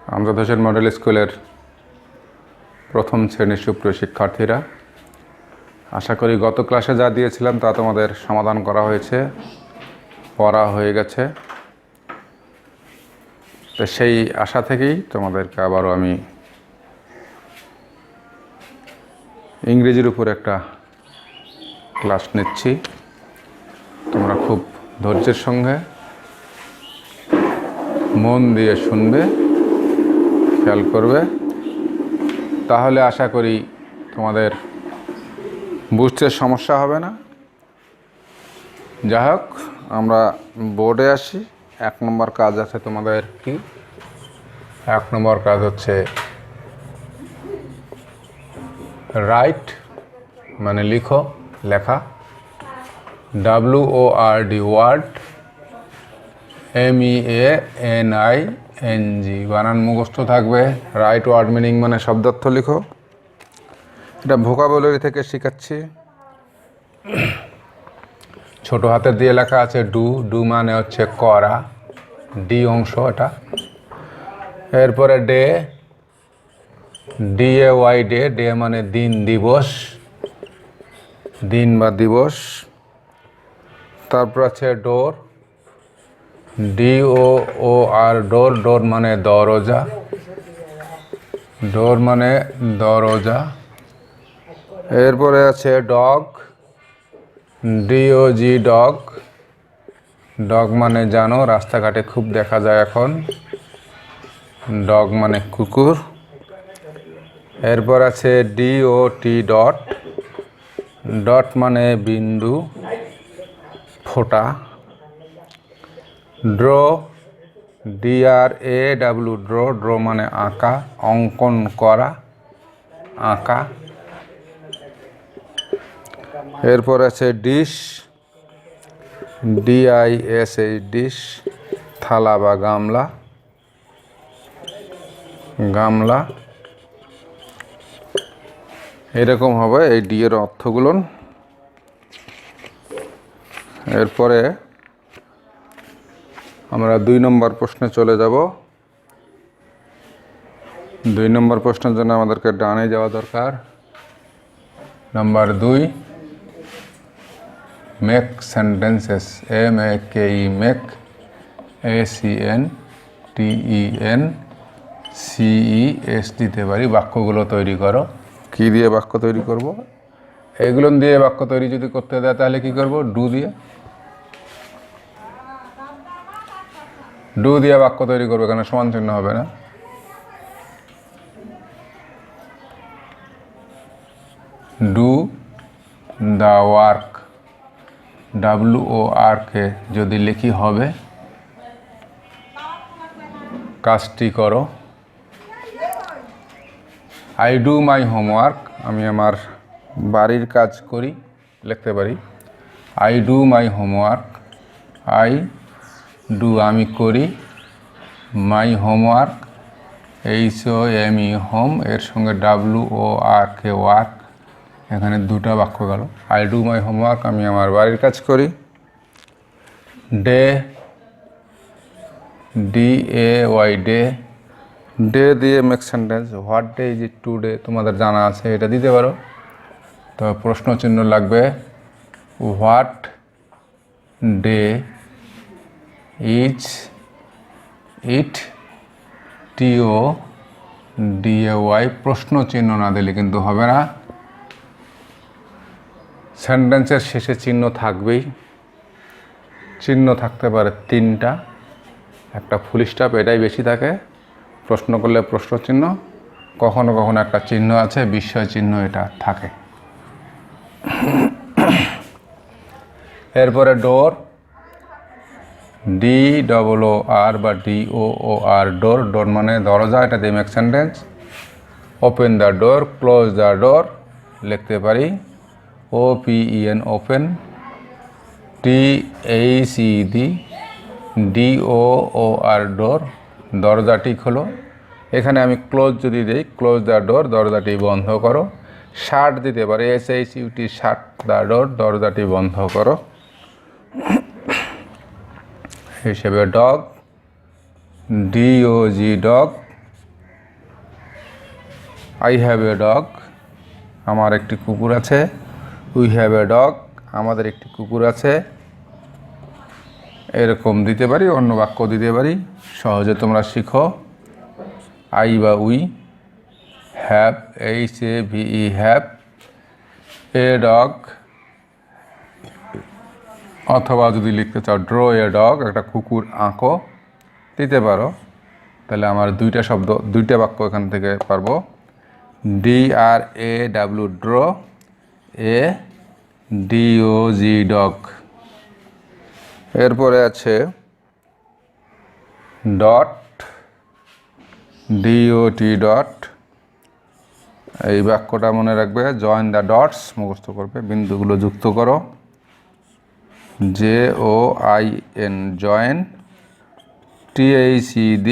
Amjad Hossain model স্কুলের প্রথম শ্রেণীর সুপ্রিয় শিক্ষার্থীরা, আশা করি গত ক্লাসে যা দিয়েছিলাম তা তোমাদের সমাধান করা হয়েছে, পড়া হয়ে গেছে। তো সেই আশা থেকেই তোমাদেরকে আবারও আমি ইংরেজির উপর একটা ক্লাস নিচ্ছি। তোমরা খুব ধৈর্যের সঙ্গে মন দিয়ে শুনবে, খেয়াল করবে, তাহলে আশা করি তোমাদের বুঝতে সমস্যা হবে না। যাই হোক, আমরা বোর্ডে আসি। 1 নম্বর কাজ আছে তোমাদের। কি 1 নম্বর কাজ হচ্ছে রাইট, মানে লিখো, লেখা। WORD ওয়ার্ড, MEANING বানান মুখস্থ থাকবে। রাইট ওয়ার্ড মিনিং মানে শব্দার্থ লিখো। এটা ভোকাবুলারি থেকে শেখাচ্ছি। ছোট হাতের দিয়ে লেখা আছে ডু মানে হচ্ছে করা, ডি অংশ এটা। এরপরে DAY ডে মানে দিন, দিবস, দিন বা দিবস। তারপর আছে ডোর, DOOR ডোর মানে দরজা, ডোর মানে দরজা। এরপরে আছে ডগ, DOG ডগ মানে জানো, রাস্তাঘাটে খুব দেখা যায় এখন। ডগ মানে কুকুর। এরপর আছে DOT ডট মানে বিন্দু, ফোঁটা। ড্র, DRAW ড্র মানে আঁকা, অঙ্কন করা, আঁকা। এরপর আছে ডিশ, DISH ডিশ, থালা বা গামলা, গামলা। এরকম হবে এই ডি এর অর্থগুলো। এরপরে আমরা 2 নম্বর প্রশ্নে চলে যাব। 2 নম্বর প্রশ্নের জন্য আমাদেরকে ডানে যাওয়া দরকার। Number 2, make sentences, MEKE make, SENTENCES দিতে পারি। বাক্যগুলো তৈরি করো। কি দিয়ে বাক্য তৈরি করব? এগুলো দিয়ে বাক্য তৈরি যদি করতে দেয় তাহলে কি করব? ডু দিয়ে বাক্য তৈরি করবে, কেন সমান চিহ্ন হবে না। ডু দ্য ওয়ার্ক, WORK যদি লিখি হবে কাজটি করো। আই ডু মাই হোমওয়ার্ক, আমি আমার বাড়ির কাজ করি, লিখতে পারি। I do my homework, I do আমি করি, মাই হোমওয়ার্ক, HOME হোম, এর সঙ্গে WORK ওয়ার্ক, এখানে 2টা বাক্য গেল। আই ডু মাই হোমওয়ার্ক, আমি আমার বাড়ির কাজ করি। DAY ডে দিয়ে make sentence. What day is it today, তোমাদের জানা আছে, এটা দিতে পারো। তো প্রশ্ন চিহ্ন লাগবে। What day is it, TODAY, প্রশ্ন চিহ্ন না দিলে কিন্তু হবে না। সেন্টেন্সের শেষে চিহ্ন থাকবেই। চিহ্ন থাকতে পারে 3টা, একটা ফুল স্টপ, এটাই বেশি থাকে। প্রশ্ন করলে প্রশ্ন চিহ্ন, কখনো কখনো একটা চিহ্ন আছে, বিস্ময় চিহ্ন, এটা থাকে। এরপরে ডোর, DOOR বা DOOR ডোর মানে দরজা, এটা দিয়ে make sentence. Open the door, close the door লিখতে পারি। OPEN ওপেন, THED DOOR ডোর, দরজাটি খোলো। এখানে আমি ক্লোজ যদি দিই, ক্লোজ দ্য ডোর, দরজাটি বন্ধ করো। শাট দিতে পারি, SHUT শাট দ্য ডোর, দরজাটি বন্ধ করো। হিসেবে dog, DOG dog, I have a dog, আমার একটি কুকুর আছে। উই হ্যাভ এ ডগ, আমাদের একটি কুকুর আছে। এরকম দিতে পারি, অন্য বাক্য দিতে পারি, সহজে তোমরা শিখো। আই বা we, have, HAVE, have a dog, অথবা যদি লিখতে চাও ড্র এ ডগ, একটা কুকুর আঁকো, দিতে পারো। তাহলে আমার দুইটা বাক্য এখান থেকে পারবো। DRAW, draw, DOG, dog. এরপরে আছে ডট, DOT, ডট। এই বাক্যটা মনে রাখবে, জয়েন দ্য ডটস মুখস্থ করবে, বিন্দুগুলো যুক্ত করো। JOIN, join. THED,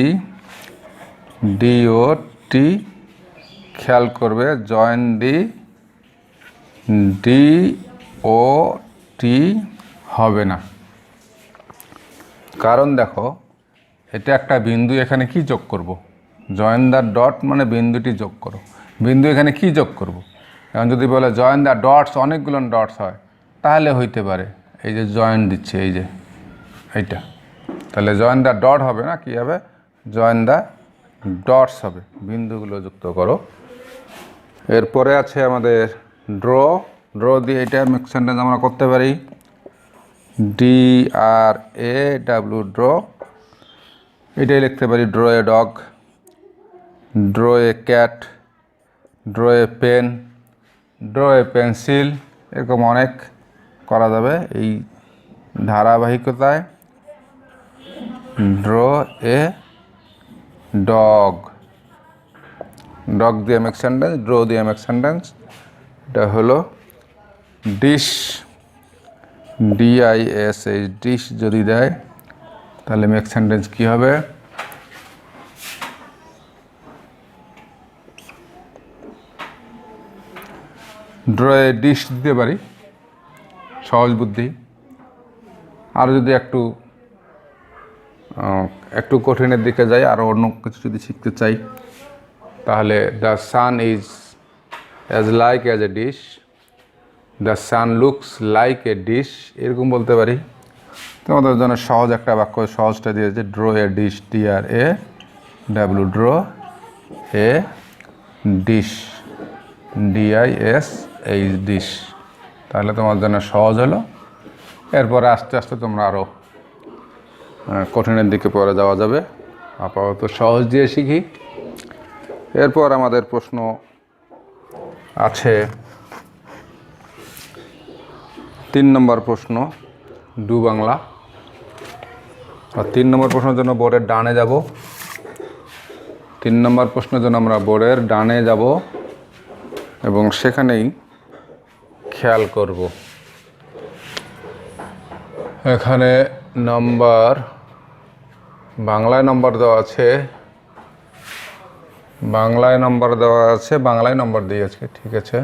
DOT, খেয়াল করবে জয়েন দি, DOT হবে না, কারণ দেখো এটা একটা বিন্দু, এখানে কি যোগ করব? জয়েন দ্য ডট মানে বিন্দুটি যোগ করো। বিন্দু এখানে কি যোগ করব? এখন যদি বলে জয়েন দ্য ডটস, অনেকগুলো ডটস হয়, তাহলে হইতে পারে এই যে জয়েন দিচ্ছে, এই যে এইটা, তাহলে জয়েন দ্য ডট হবে না, কি হবে? জয়েন দ্য ডটস হবে, বিন্দুগুলো যুক্ত করো। এরপরে আছে আমাদের ড্র। ড্র দিয়ে এটা মিক্স সেন্টেন্স আমরা করতে পারি। DRAW, draw. এটাই লিখতে পারি draw a dog, draw a cat, draw a pen, draw a pencil, এরকম অনেক করা যাবে এই ধারাবাহিকতায়। ড্র এ ডগ, ডগ দিয়ে মেক সেন্টেন্স, ড্র দিয়ে মেক সেন্টেন্স। এটা হলো ডিশ, DISH, ডিশ যদি দেয় তাহলে মেক সেন্টেন্স কী হবে? ড্র এ ডিশ দিতে পারি, সহজ বুদ্ধি। আর যদি একটু কঠিনের দিকে যাই, আরও অন্য কিছু যদি শিখতে চাই, তাহলে the sun is as like as a dish, the sun looks like a dish, এরকম বলতে পারি। তোমাদের জন্য সহজ একটা বাক্য, সহজটা দিয়েছে, ড্র এ ডিশ, DRAW, ড্র এ ডিশ, DISH, ডিশ। তাহলে তোমার জন্য সহজ হলো। এরপরে আস্তে আস্তে তোমরা আরও কঠিনের দিকে পরে যাওয়া যাবে। আপাতত সহজ দিয়ে শিখি। এরপর আমাদের প্রশ্ন আছে 3 নম্বর প্রশ্ন, ডু বাংলা। আর 3 নম্বর প্রশ্নের জন্য বোর্ডের ডানে যাব। 3 নম্বর প্রশ্নের জন্য আমরা বোর্ডের ডানে যাব এবং সেখানেই খেয়াল করব। এখানে নম্বর, বাংলায় নম্বর দেওয়া আছে, বাংলায় নম্বর দিয়ে আজকে, ঠিক আছে।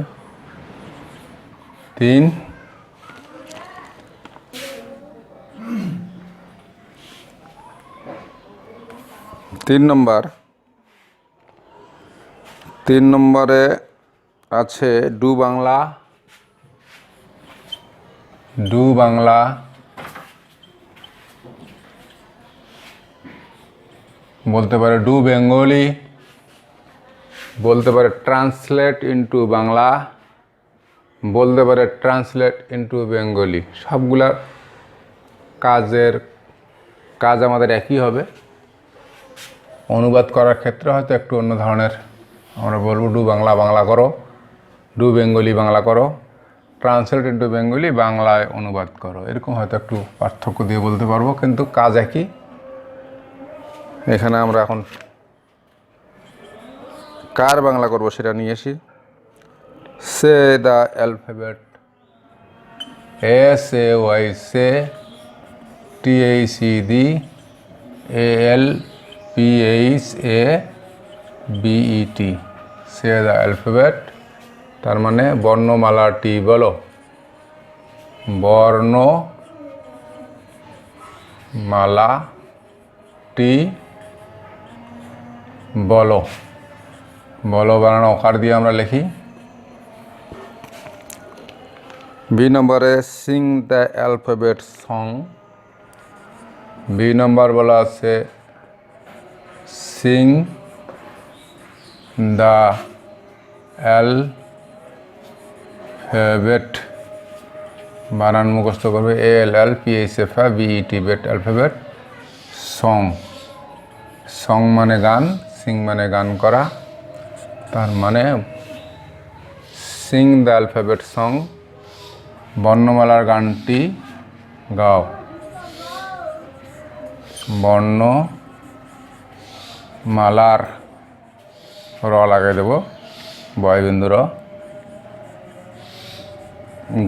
3 নম্বরে আছে ডু বাংলা, ডু বাংলা, বলতে পারে ডু বেঙ্গলি, বলতে পারে ট্রান্সলেট ইনটু বাংলা, বলতে পারে ট্রান্সলেট ইনটু বেঙ্গলি। সবগুলা কাজ আমাদের একই হবে। অনুবাদ করার ক্ষেত্রে হয়তো একটু অন্য ধরনের, আমরা বলবো ডু বাংলা বাংলা করো, ডু বেঙ্গলি বাংলা করো, ট্রান্সলেট ইনটু বেঙ্গলি বাংলায় অনুবাদ করো, এরকম হয়তো একটু পার্থক্য দিয়ে বলতে পারবো, কিন্তু কাজ একই। এখানে আমরা এখন কার বাংলা করব সেটা নিয়ে আসি। Say the alphabet, SAY, say, THED, ALPHABET, say the alphabet, তার মানে বর্ণমালাটি বলো, বর্ণমালাটি বলো, বলো বানানো অকার দিয়ে আমরা লিখি। বি নম্বরে sing the alphabet song. B নম্বর বলা আছে সিং দ্য অ্যালফাবেট, বানান মুখস্থ করবে ALLPHFBET, bet alphabet, song. Song মানে গান, সিং মানে গান করা, তার মানে সিং দ্য অ্যালফাবেট সং, বর্ণমালার গানটি গাও। বর্ণমালার র লাগিয়ে দেব, বয়বিন্দু র,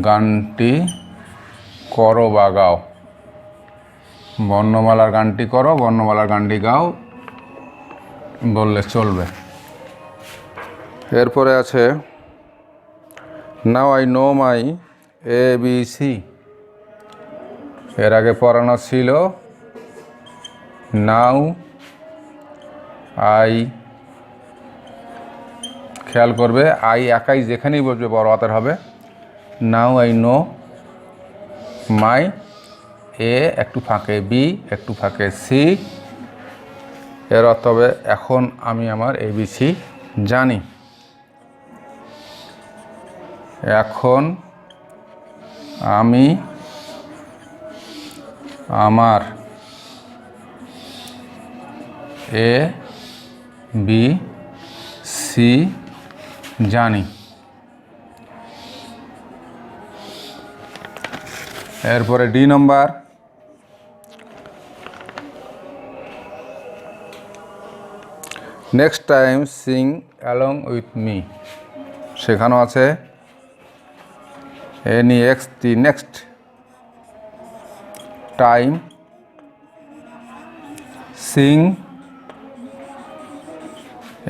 গানটি করো বা গাও। বর্ণমালার গানটি করো, বর্ণমালার গানটি গাও বললে চলবে। এরপরে আছে now I know my ABC। এর আগে পড়ানো ছিল নাও আই, খেয়াল করবে আই একাই যেখানেই বসবে বড় হাতের হবে। নাও আই নো মাই, এ একটু ফাঁকে বি, একটু ফাঁকে সি, এর অর্থ হবে এখন আমি আমার ABC জানি। এখন আমি আমার ABC জানি। এরপরে D number, next time Singh along with me. সেখানেও আছে NEXT, next time Singh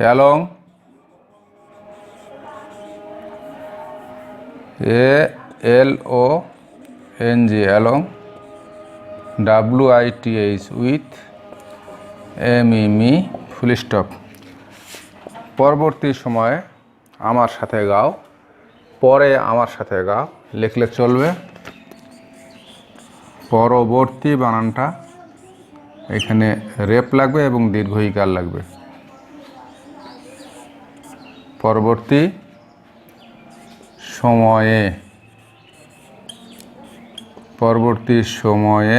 along, ALONG, along, WITH, with, MEME, full stop. পরবর্তী সময়ে আমার সাথে গাও, পরে আমার সাথে গাও লিখলে চলবে। পরবর্তী বানানটা এখানে রেপ লাগবে এবং দীর্ঘ ইকার লাগবে। পরবর্তী সময়ে, পরবর্তী সময়ে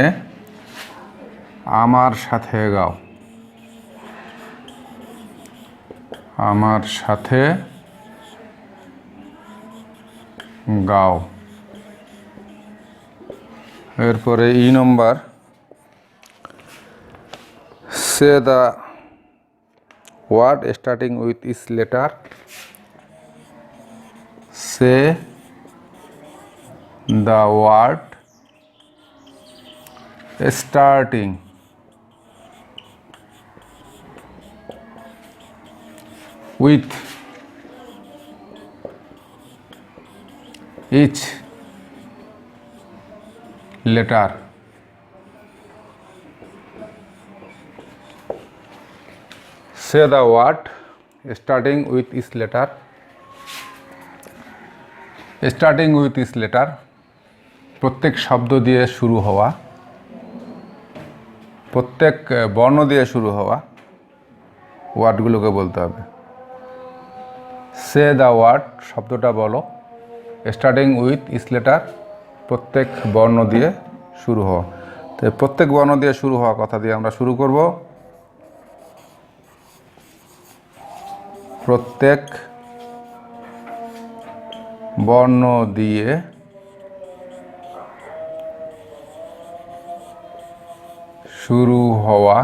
আমার সাথে গাও, আমার সাথে গাও। এরপরে ই নম্বর, say the word starting with each letter. Say the word starting with each letter. Say the word starting with each letter. Starting with each letter, প্রত্যেক শব্দ দিয়ে শুরু হওয়া, প্রত্যেক বর্ণ দিয়ে শুরু হওয়া ওয়ার্ডগুলোকে বলতে হবে। সে দ্য ওয়ার্ড, শব্দটা বলো, স্টার্টিং উইথ ইচ লেটার, প্রত্যেক বর্ণ দিয়ে শুরু হওয়া। তো প্রত্যেক বর্ণ দিয়ে শুরু হওয়া কথা দিয়ে আমরা শুরু করব। প্রত্যেক বর্ণ দিয়ে শুরু হওয়া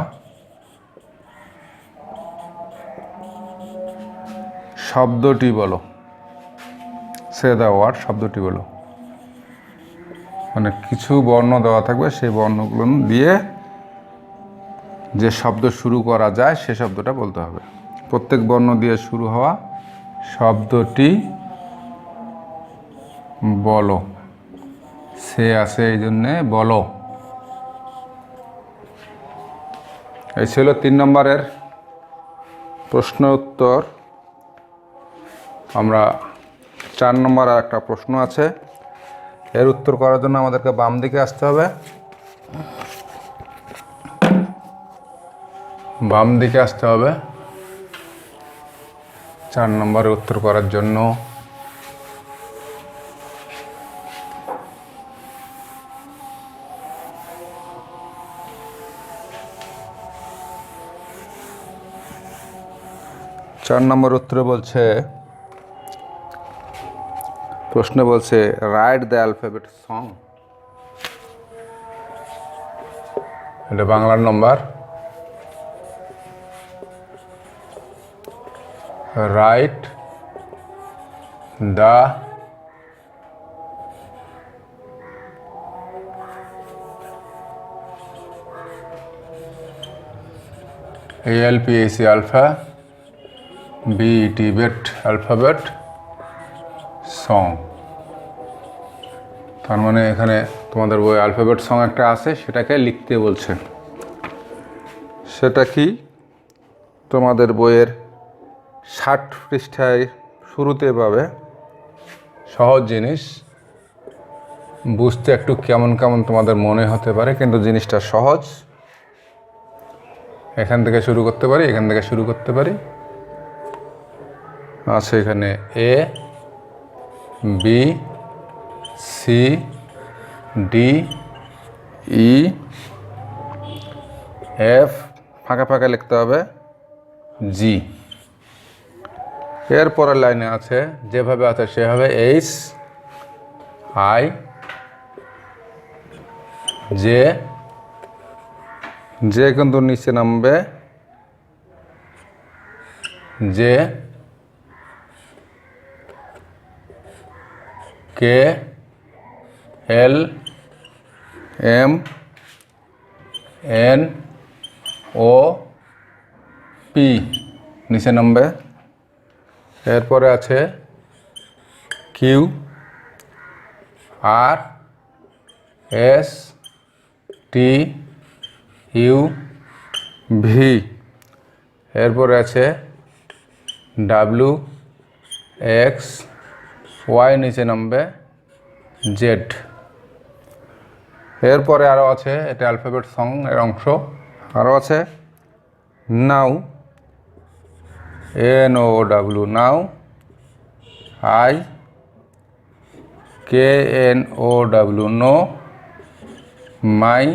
শব্দটি বলো। সে দ্য ওয়ার্ড, শব্দটি বলো, মানে কিছু বর্ণ দেওয়া থাকবে, সেই বর্ণগুলো দিয়ে যে শব্দ শুরু করা যায় সে শব্দটা বলতে হবে। প্রত্যেক বর্ণ দিয়ে শুরু হওয়া শব্দটি বলো। সে আছে এই জন্যে বলো। এই ছিল 3 নম্বরের প্রশ্ন উত্তর। আমরা 4 নম্বর আর একটা প্রশ্ন আছে, এর উত্তর করার জন্য আমাদেরকে বাম দিকে আসতে হবে। বাম দিকে আসতে হবে 4 নম্বরের উত্তর করার জন্য। চার নম্বর উত্তরে বলছে, প্রশ্নে বলছে রাইট দ্য অ্যালফাবেট সং। এটা বাংলার নম্বর। Write the ALPHA alpha BET bet alphabet song. তার মানে এখানে তোমাদের বই অ্যালফাবেট সং একটা আছে, সেটাকে লিখতে বলছে। সেটা কি? তোমাদের বইয়ের 60 পৃষ্ঠায় শুরুতে পাবে। সহজ জিনিস, বুঝতে একটু কেমন কেমন তোমাদের মনে হতে পারে, কিন্তু জিনিসটা সহজ। এখান থেকে শুরু করতে পারি, এখান থেকে শুরু করতে পারি। আছে এখানে A B C D E F, ফাঁকা ফাঁকা লিখতে হবে G। এরপরের লাইনে আছে যেভাবে আছে সেভাবে H I J, যে কিন্তু নিচে নামবে J K L M N O P, নিচে নামবে। এরপরে আছে Q R S T U V, এরপরে আছে W X Y, নিচে নামবে Z। এরপরে আরও আছে, এটা অ্যালফাবেট সং এর অংশ। আরও আছে নাও NOW, now I KNOW, no my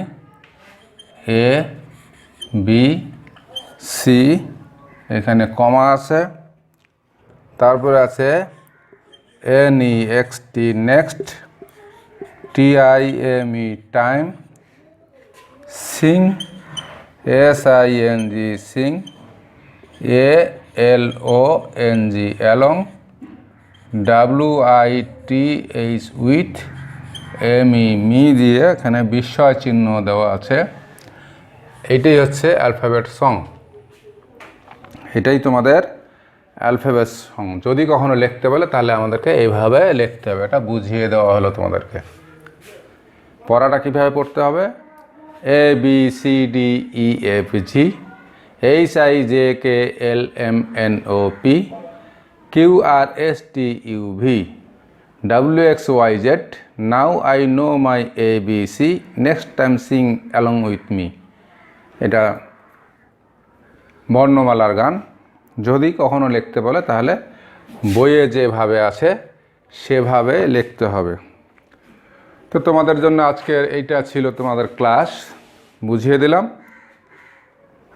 ABC, এখানে কমা আছে। তারপরে আছে NEXT, next, TIME, time, Singh, SING, Singh, ALONG, along, WITH, with, ME, me দিয়ে এখানে বিস্ময় চিহ্ন দেওয়া আছে। এইটাই হচ্ছে অ্যালফাবেট সং। এটাই তোমাদের অ্যালফাবেট সং। যদি কখনো লিখতে বলে তাহলে আমাদেরকে এইভাবে লিখতে হবে, এটা বুঝিয়ে দেওয়া হলো তোমাদেরকে। পড়াটা কীভাবে পড়তে হবে? ABCDEFG HIJKLMNOP QRSTUV WXYZ, now I know my ABC, next time sing along with me। এটা বর্ণমালার গান। যদি কখনো লিখতে বলে তাহলে বইয়ে যেভাবে আছে সেভাবে লিখতে হবে। তো তোমাদের জন্য আজকের এইটা ছিল তোমাদের ক্লাস, বুঝিয়ে দিলাম।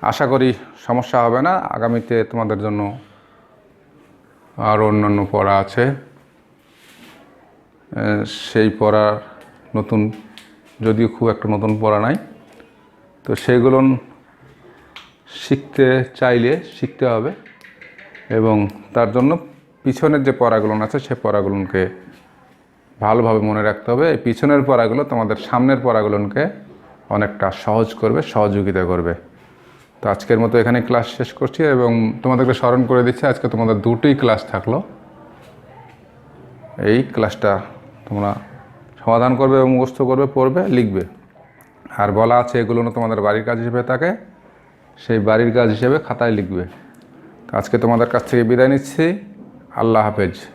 আশা করি সমস্যা হবে না। আগামীতে তোমাদের জন্য আরও অন্যান্য পড়া আছে, সেই পড়ার নতুন, যদিও খুব একটা নতুন পড়া নাই, তো সেগুলো শিখতে চাইলে শিখতে হবে, এবং তার জন্য পিছনের যে পড়াগুলো আছে সে পড়াগুলোকে ভালোভাবে মনে রাখতে হবে। এই পিছনের পড়াগুলো তোমাদের সামনের পড়াগুলোকে অনেকটা সহজ করবে, সহযোগিতা করবে। তো আজকের মতো এখানে ক্লাস শেষ করছি, এবং তোমাদেরকে স্মরণ করে দিচ্ছি আজকে তোমাদের দুটোই ক্লাস থাকলো। এই ক্লাসটা তোমরা সমাধান করবে এবং মুখস্থ করবে, পড়বে, লিখবে। আর বলা আছে এগুলো তোমাদের বাড়ির কাজ হিসেবে থাকে, সেই বাড়ির কাজ হিসেবে খাতায় লিখবে। আজকে তোমাদের কাছ থেকে বিদায় নিচ্ছি। আল্লাহ হাফেজ।